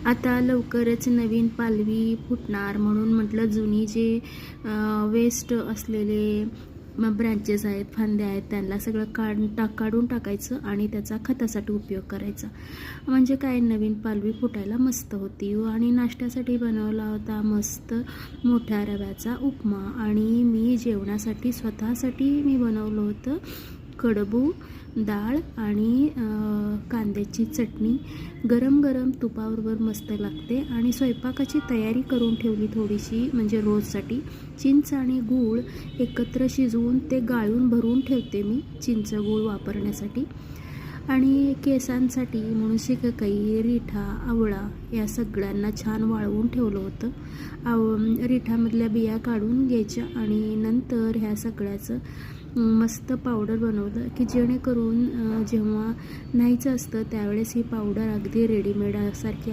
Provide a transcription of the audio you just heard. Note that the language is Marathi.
आता लवकरच नवीन पालवी फुटणार म्हणून म्हटलं जुनी जे वेस्ट असलेले ब्रँचेस आहेत, फांद्या आहेत, त्यांना सगळं काढून टाकायचं आणि त्याचा खतासाठी उपयोग करायचा. म्हणजे काय, नवीन पालवी फुटायला मस्त होती. आणि नाश्त्यासाठी बनवला होता मस्त मोठ्या रव्याचा उपमा. आणि मी जेवणासाठी स्वतःसाठी मी बनवलं होतं कडबू डाळ आणि कांद्याची चटणी. गरम गरम तुपाबरोबर मस्त लागते. आणि स्वयंपाकाची तयारी करून ठेवली थोडीशी, म्हणजे रोजसाठी चिंच आणि गूळ एकत्र शिजवून ते गाळून भरून ठेवते मी चिंच गूळ वापरण्यासाठी. आणि केसांसाठी म्हणून शिकाकाई, रिठा, आवळा या सगळ्यांना छान वाळवून ठेवलं होतं. रिठामधल्या बिया काढून घ्यायच्या आणि नंतर ह्या सगळ्याचं मस्त पावडर बनवलं की जेणेकरून जेव्हा न्यायचं असतं त्यावेळेस ही पावडर अगदी रेडीमेड सारखी